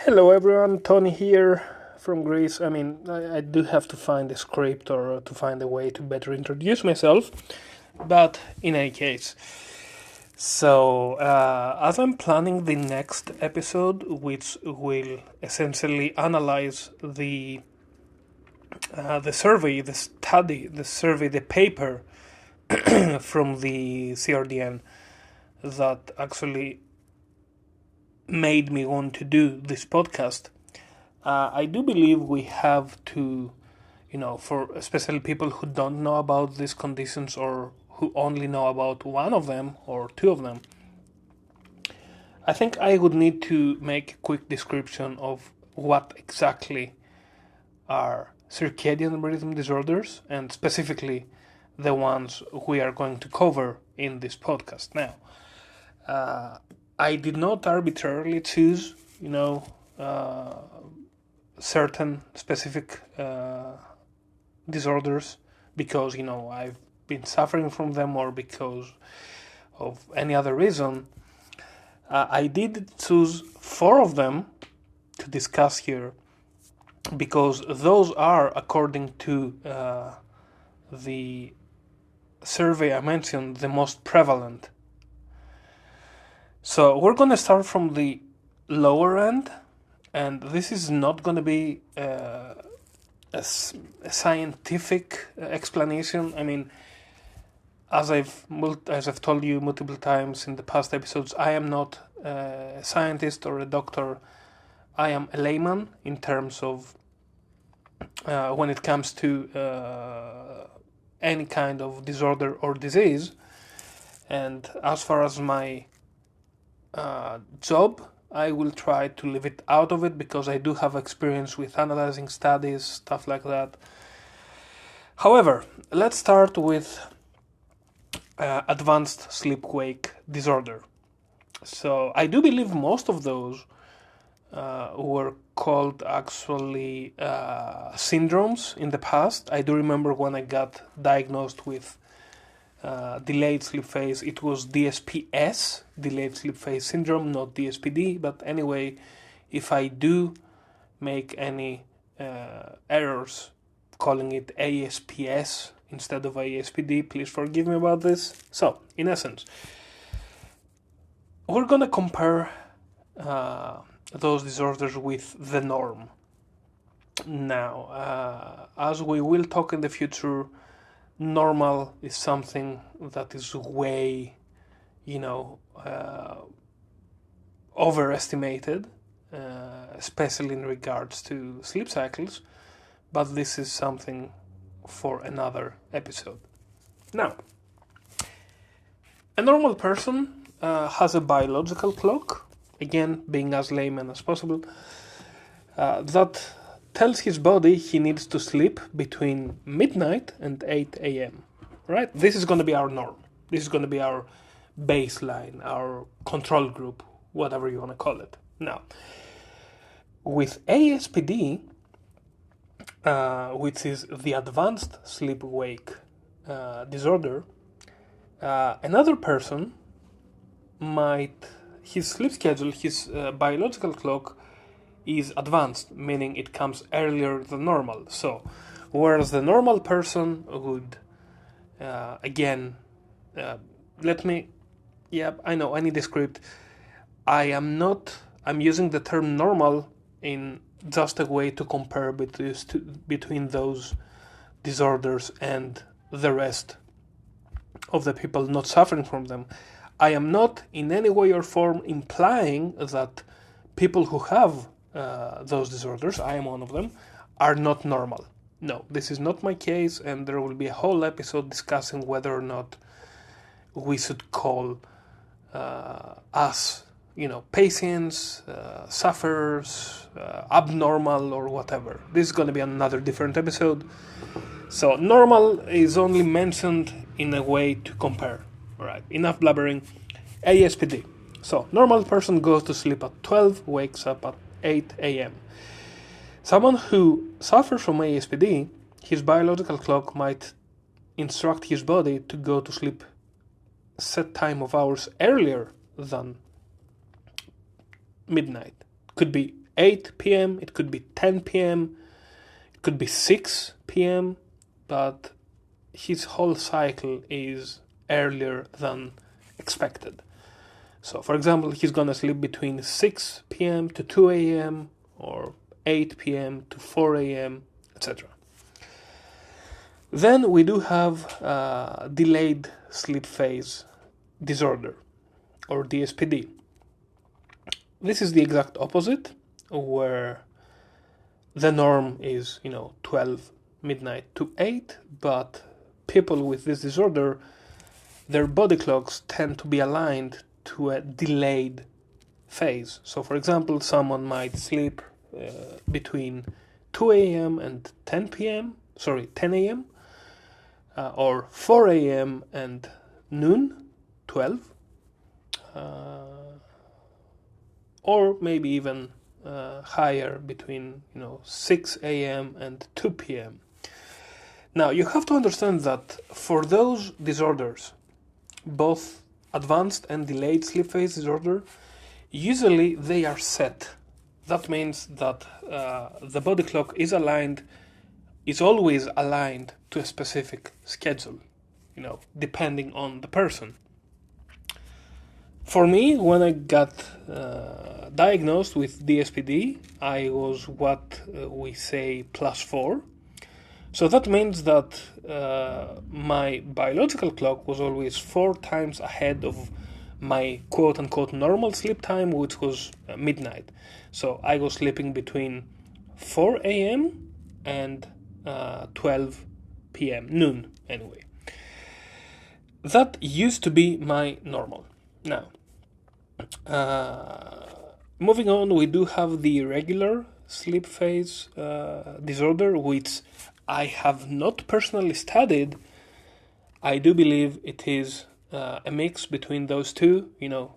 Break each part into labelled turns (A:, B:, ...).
A: Hello everyone, Tony here from Greece. I do have to find a script or to find a way to better introduce myself, but in any case. As I'm planning the next episode, which will essentially analyze the survey, the study, the survey, the paper from the CRDN that actually made me want to do this podcast, I do believe we have to, for especially people who don't know about these conditions or who only know about one of them or two of them, I think I would need to make a quick description of what exactly are circadian rhythm disorders and specifically the ones we are going to cover in this podcast. Now, I did not arbitrarily choose, certain specific disorders because, I've been suffering from them or because of any other reason. I did choose 4 of them to discuss here because those are, according to the survey I mentioned, the most prevalent. So we're going to start from the lower end, and this is not going to be a scientific explanation. I mean, as I've told you multiple times in the past episodes, I am not a scientist or a doctor. I am a layman in terms of when it comes to any kind of disorder or disease. And as far as my job, I will try to leave it out of it because I do have experience with analyzing studies, stuff like that. However, let's start with advanced sleep-wake disorder. So I do believe most of those were called actually syndromes in the past. I do remember when I got diagnosed with delayed sleep phase, it was DSPS, delayed sleep phase syndrome, not DSPD. But anyway, if I do make any errors calling it ASPS instead of ASPD, please forgive me about this. So, in essence, we're gonna compare those disorders with the norm. Now, as we will talk in the future, normal is something that is way, overestimated, especially in regards to sleep cycles, but this is something for another episode. Now, a normal person has a biological clock, again, being as layman as possible, that tells his body he needs to sleep between midnight and 8 a.m. Right? This is going to be our norm. This is going to be our baseline, our control group, whatever you want to call it. Now, with ASPD, which is the advanced sleep-wake disorder, another person his sleep schedule, his biological clock is advanced, meaning it comes earlier than normal. So, whereas the normal person would, I need a script. I'm using the term normal in just a way to compare between those disorders and the rest of the people not suffering from them. I am not in any way or form implying that people who have those disorders, I am one of them, are not normal. No, this is not my case, and there will be a whole episode discussing whether or not we should call us, patients, sufferers, abnormal, or whatever. This is going to be another different episode. So normal is only mentioned in a way to compare. All right, enough blabbering. ASPD. So normal person goes to sleep at 12, wakes up at 8 a.m. Someone who suffers from ASPD, his biological clock might instruct his body to go to sleep set time of hours earlier than midnight. Could be 8 p.m., it could be 10 p.m., it could be 6 p.m., but his whole cycle is earlier than expected. So, for example, he's gonna sleep between 6 p.m. to 2 a.m. or 8 p.m. to 4 a.m., etc. Then we do have delayed sleep phase disorder, or DSPD. This is the exact opposite, where the norm is, 12 midnight to 8, but people with this disorder, their body clocks tend to be aligned to a delayed phase. So, for example, someone might sleep between 2 a.m. and 10 a.m., or 4 a.m. and noon, 12, or maybe even higher between 6 a.m. and 2 p.m. Now, you have to understand that for those disorders, both advanced and delayed sleep phase disorder, usually they are set. That means that the body clock is always aligned to a specific schedule, depending on the person. For me, when I got diagnosed with DSPD, I was what we say +4. So that means that my biological clock was always 4 times ahead of my quote-unquote normal sleep time, which was midnight. So I was sleeping between 4 a.m. and 12 p.m., noon anyway. That used to be my normal. Now, moving on, we do have the irregular sleep phase disorder, which I have not personally studied. I do believe it is a mix between those two. A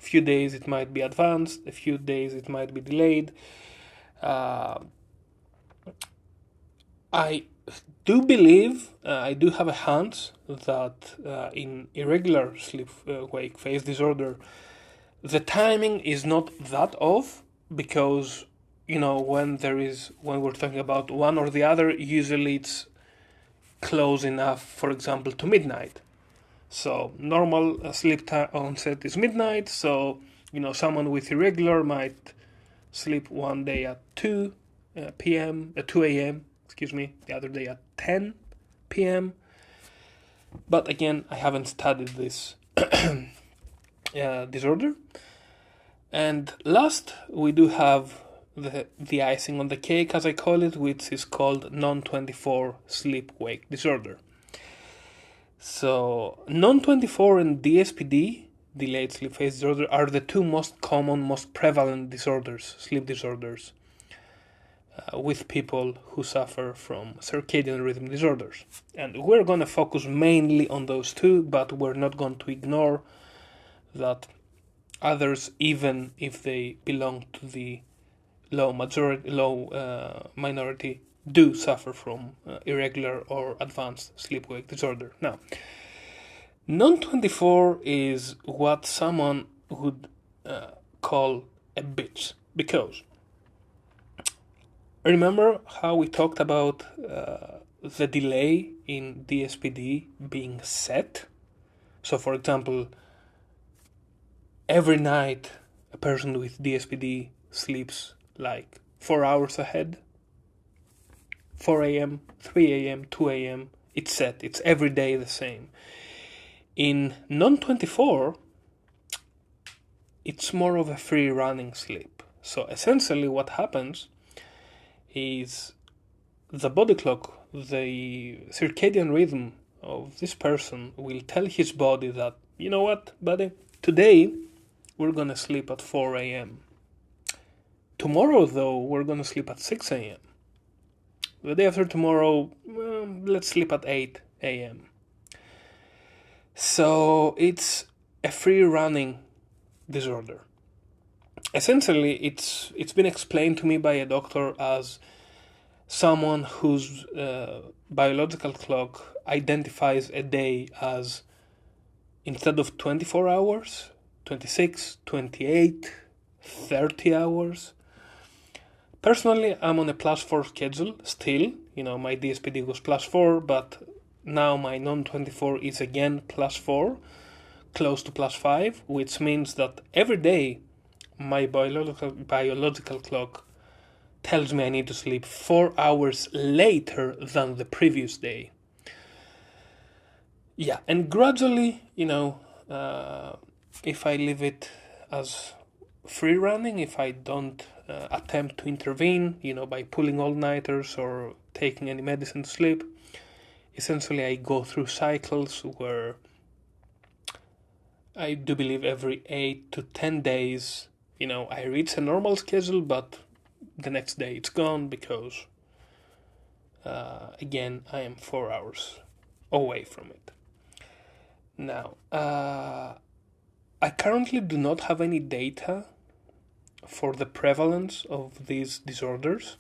A: few days it might be advanced, a few days it might be delayed. I do believe, I do have a hunch that in irregular sleep wake phase disorder, the timing is not that off, because when we're talking about one or the other, usually it's close enough, for example, to midnight. So normal sleep time onset is midnight, so someone with irregular might sleep one day at 2 p.m. 2 a.m., the other day at 10 p.m. But again, I haven't studied this disorder. And last, we do have the icing on the cake, as I call it, which is called non-24 sleep-wake disorder. So, non-24 and DSPD, delayed sleep phase disorder, are the two most common, most prevalent sleep disorders, with people who suffer from circadian rhythm disorders. And we're going to focus mainly on those two, but we're not going to ignore that others, even if they belong to the low minority, do suffer from irregular or advanced sleep-wake disorder. Now, non-24 is what someone would call a bitch, because remember how we talked about the delay in DSPD being set? So, for example, every night a person with DSPD sleeps like 4 hours ahead. 4 a.m., 3 a.m., 2 a.m. It's set. It's every day the same. In non-24, it's more of a free-running sleep. So essentially what happens is the body clock, the circadian rhythm of this person will tell his body that, you know what, buddy, today we're going to sleep at 4 a.m. Tomorrow, though, we're going to sleep at 6 a.m. The day after tomorrow, let's sleep at 8 a.m. So it's a free-running disorder. Essentially, it's been explained to me by a doctor as someone whose biological clock identifies a day as, instead of 24 hours, 26, 28, 30 hours. Personally, I'm on a +4 schedule still. My DSPD was +4, but now my non-24 is again +4, close to +5, which means that every day my biological clock tells me I need to sleep 4 hours later than the previous day. Yeah, and gradually, if I leave it as free running, if I don't attempt to intervene, by pulling all-nighters or taking any medicine to sleep, essentially I go through cycles where I do believe every 8 to 10 days, I reach a normal schedule, but the next day it's gone because, again, I am 4 hours away from it. Now, I currently do not have any data for the prevalence of these disorders.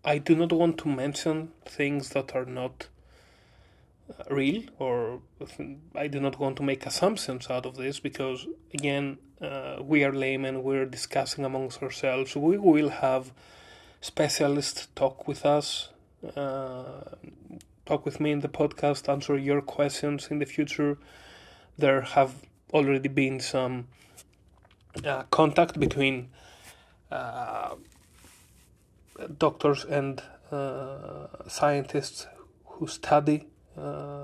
A: I do not want to mention things that are not real, or I do not want to make assumptions out of this because, again, we are laymen, we're discussing amongst ourselves. We will have specialists talk with us, talk with me in the podcast, answer your questions in the future. There have already been some contact between doctors and scientists who study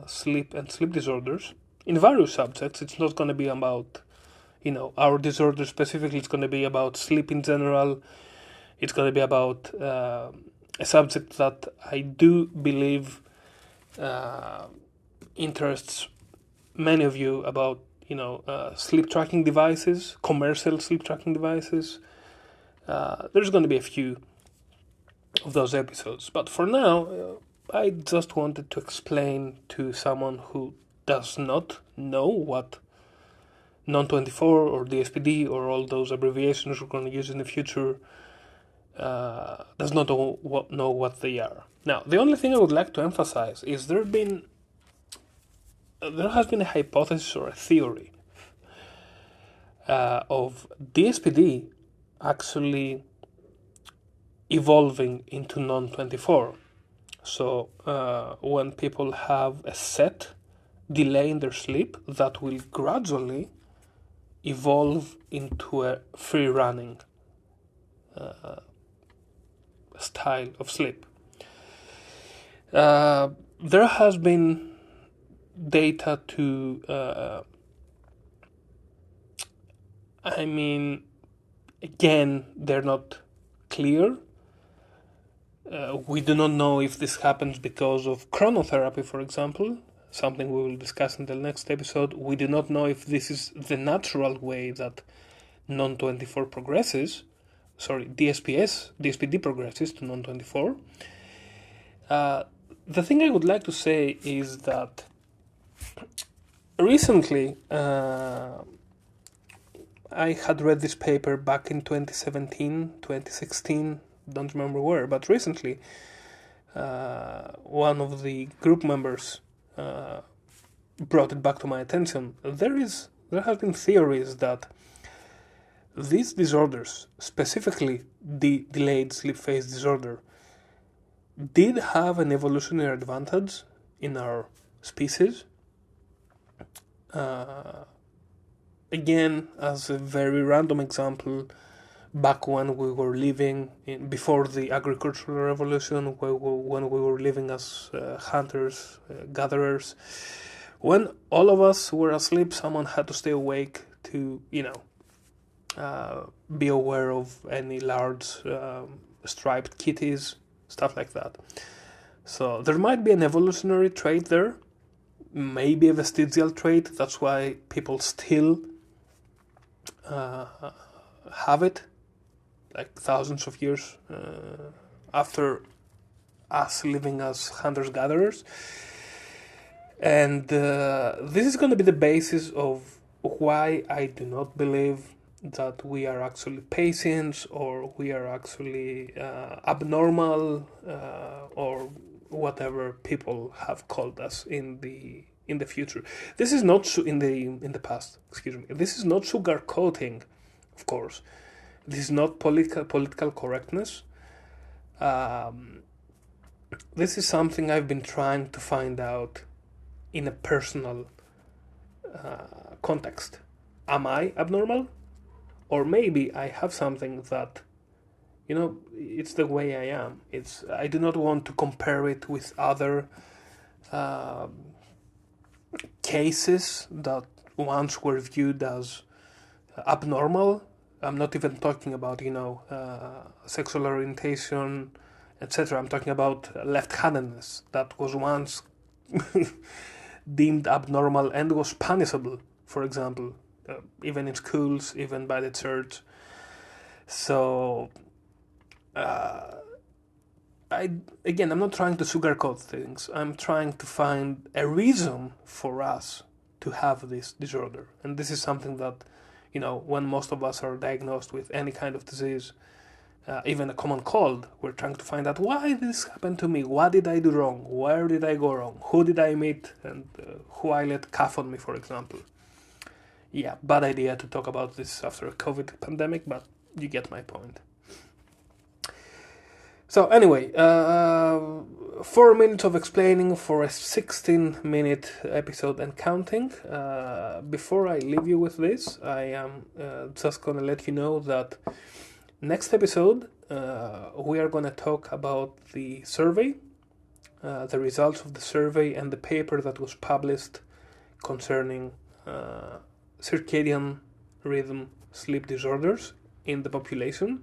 A: sleep and sleep disorders in various subjects. It's not going to be about, our disorder specifically. It's going to be about sleep in general. It's going to be about a subject that I do believe interests many of you, about sleep tracking devices, commercial sleep tracking devices. There's going to be a few of those episodes, but for now, I just wanted to explain to someone who does not know what non-24 or DSPD or all those abbreviations we're going to use in the future does not know what they are. Now, the only thing I would like to emphasize is there has been a hypothesis or a theory of DSPD actually evolving into non-24. So when people have a set delay in their sleep, that will gradually evolve into a free running style of sleep. There has been data to again, they're not clear. We do not know if this happens because of chronotherapy, for example, something we will discuss in the next episode. We do not know if this is the natural way that non-24 progresses. DSPD progresses to non-24. The thing I would like to say is that recently I had read this paper back in 2017, 2016, don't remember where, but recently one of the group members brought it back to my attention. There have been theories that these disorders, specifically the delayed sleep phase disorder, did have an evolutionary advantage in our species. Again, as a very random example, back when we were living before the agricultural revolution, when we were living as hunters, gatherers, when all of us were asleep, someone had to stay awake to, be aware of any large striped kitties, stuff like that. So there might be an evolutionary trait there, maybe a vestigial trait. That's why people still have it, like thousands of years after us living as hunters-gatherers. And this is going to be the basis of why I do not believe that we are actually patients, or we are actually abnormal, or whatever people have called us in the future. This is not in the past. Excuse me. This is not sugarcoating, of course. this is not political correctness. This is something I've been trying to find out in a personal context. Am I abnormal? Or maybe I have something that, it's the way I am. I do not want to compare it with other cases that once were viewed as abnormal. I'm not even talking about, sexual orientation, etc. I'm talking about left-handedness that was once deemed abnormal and was punishable, for example, even in schools, even by the church. So, I'm not trying to sugarcoat things. I'm trying to find a reason for us to have this disorder. And this is something that, when most of us are diagnosed with any kind of disease, even a common cold, we're trying to find out why this happened to me. What did I do wrong? Where did I go wrong? Who did I meet? And who I let cough on me, for example. Yeah, bad idea to talk about this after a COVID pandemic, but you get my point. So anyway, 4 minutes of explaining for a 16-minute episode and counting. Before I leave you with this, I am just going to let you know that next episode, we are going to talk about the survey, the results of the survey and the paper that was published concerning circadian rhythm sleep disorders in the population.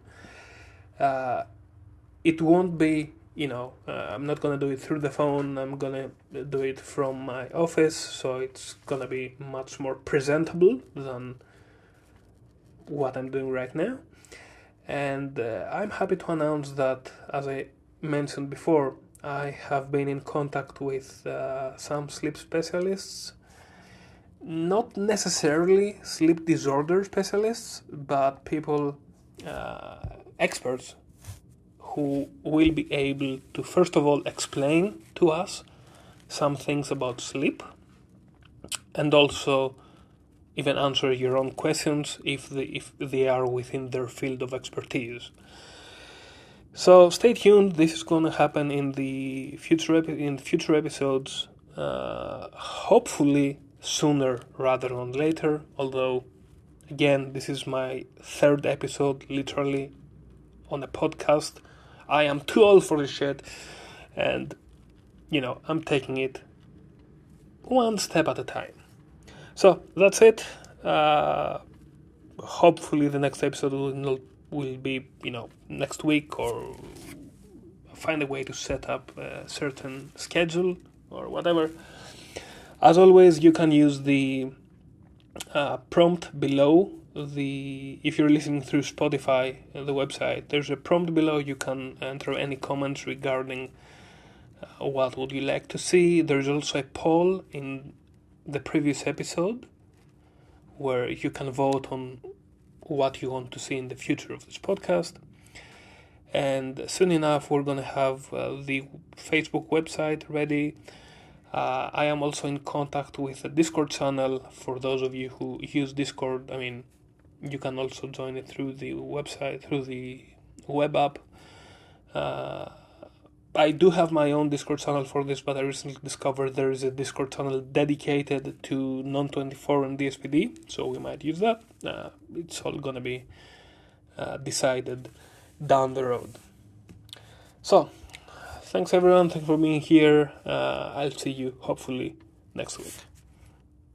A: It won't be, I'm not going to do it through the phone. I'm going to do it from my office, so it's going to be much more presentable than what I'm doing right now. And I'm happy to announce that, as I mentioned before, I have been in contact with some sleep specialists, not necessarily sleep disorder specialists, but people, experts, who will be able to, first of all, explain to us some things about sleep, and also even answer your own questions if they are within their field of expertise. So stay tuned. This is going to happen in the future episodes. Hopefully sooner rather than later. Although, again, this is my 3rd episode, literally, on a podcast. I am too old for this shit, and I'm taking it one step at a time. So that's it. Hopefully the next episode will be, next week, or find a way to set up a certain schedule or whatever. As always, you can use the prompt below. If you're listening through Spotify, the website, there's a prompt below. You can enter any comments regarding what would you like to see. There's also a poll in the previous episode where you can vote on what you want to see in the future of this podcast. And soon enough, we're going to have the Facebook website ready. I am also in contact with a Discord channel. For those of you who use Discord, you can also join it through the website, through the web app. I do have my own Discord channel for this, but I recently discovered there is a Discord channel dedicated to Non-24 and DSPD, so we might use that. It's all going to be decided down the road. So, thanks everyone, thanks for being here. I'll see you hopefully next week.